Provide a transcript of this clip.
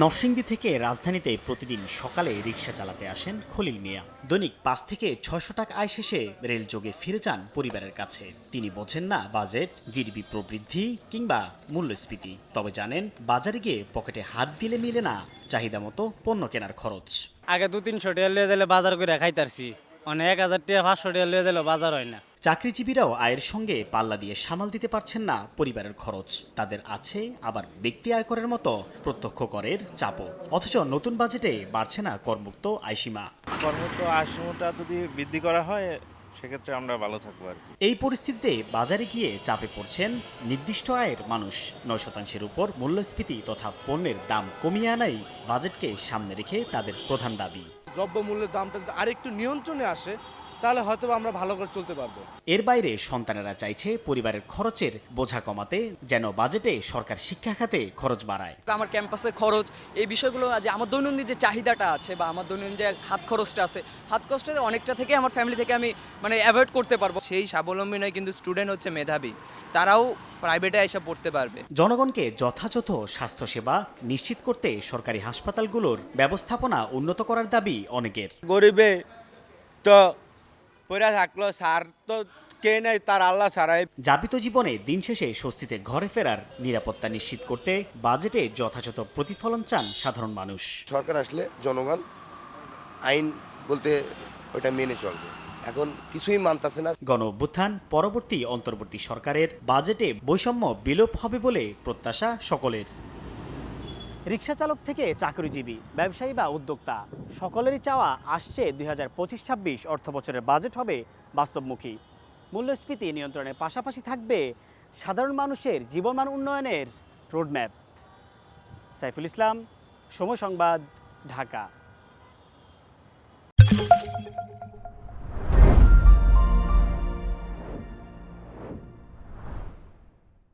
নরসিংদী থেকে রাজধানীতে প্রতিদিন সকালে রিকশা চালাতে আসেন খলিল মিয়া। দৈনিক ৫ থেকে ৬০০ টাকা আয় শেষে রেলযোগে ফিরে যান পরিবারের কাছে। তিনি বোঝেন না বাজেট, জিডিপি প্রবৃদ্ধি কিংবা মূল্যস্ফীতি, তবে জানেন বাজারে গিয়ে পকেটে হাত দিলে মিলে না চাহিদা মতো পণ্য কেনার খরচ। আগে 200-300 টাকা লিয়ে দিলে বাজার করে খাইতারছি, অনেক 1000 টাকা 500 টাকা লিয়ে দিলে বাজার হয় না। চাকরিজীবীরাও আয়ের সঙ্গে পাল্লা দিয়ে সামাল দিতে পারছেন না পরিবারের খরচ। তাদের আছে আবার ব্যক্তি আয়করের মতো প্রত্যক্ষ করের চাপও। অথচ নতুন বাজেটে বাড়ছে না করমুক্ত আয়সীমা। কর্মরত আয়সীমাটা যদি বৃদ্ধি করা হয় সেক্ষেত্রে আমরা ভালো থাকবো আর কি। এই পরিস্থিতিতে বাজারে গিয়ে চাপে পড়ছেন নির্দিষ্ট আয়ের মানুষ। ৯% উপর মূল্যস্ফীতি তথা পণ্যের দাম কমিয়ে আনাই বাজেটকে সামনে রেখে তাদের প্রধান দাবি। দ্রব্যমূল্যের দামটা যদি আরেকটু নিয়ন্ত্রণে আসে তাহলে হয়তো আমরা ভালো করে চলতে পারবো। এর বাইরে সন্তানেরা চাইছে পরিবারের খরচের বোঝা কমাতে যেন বাজেটে সরকার শিক্ষা খাতে খরচ বাড়ায়। আমার ক্যাম্পাসের খরচ, এই বিষয়গুলো যে আমার দৈনন্দিন যে চাহিদাটা আছে বা আমার দৈনন্দিন যে হাত খরচটা আছে, হাত খরচটা অনেকটা থেকে আমার ফ্যামিলি থেকে আমি অ্যাভয়েড করতে পারবো। সেই স্বাবলম্বী নয়, কিন্তু স্টুডেন্ট হচ্ছে মেধাবী, তারাও প্রাইভেটে এসে পড়তে পারবে। জনগণকে যথাযথ স্বাস্থ্যসেবা নিশ্চিত করতে সরকারি হাসপাতালগুলোর ব্যবস্থাপনা উন্নত করার দাবি অনেকের। গরিবে তো পড়ে থাকলো, সার তো কে নেই, তার আল্লাহ ছাড়াই। যাপিত জীবনে দিন শেষে স্বস্তিতে ঘরে ফেরার নিরাপত্তা নিশ্চিত করতে বাজেটে যথাযথ প্রতিফলন চান সাধারণ মানুষ। সরকার আসলে জনগণ আইন বলতে ওইটা মেনে চলবে, এখন কিছুই মানতেছে না। গণ-অভ্যুত্থান পরবর্তী অন্তর্বর্তী সরকারের বাজেটে বৈষম্য বিলোপ হবে বলে প্রত্যাশা সকলের। রিকশা চালক থেকে চাকরিজীবী, ব্যবসায়ী বা উদ্যোক্তা, সকলেরই চাওয়া আসছে ২০২৫-২৬ অর্থবছরের বাজেট হবে বাস্তবমুখী। মূল্যস্ফীতি নিয়ন্ত্রণের পাশাপাশি থাকবে সাধারণ মানুষের জীবনমান উন্নয়নের রোডম্যাপ। সাইফুল ইসলাম, সময় সংবাদ, ঢাকা।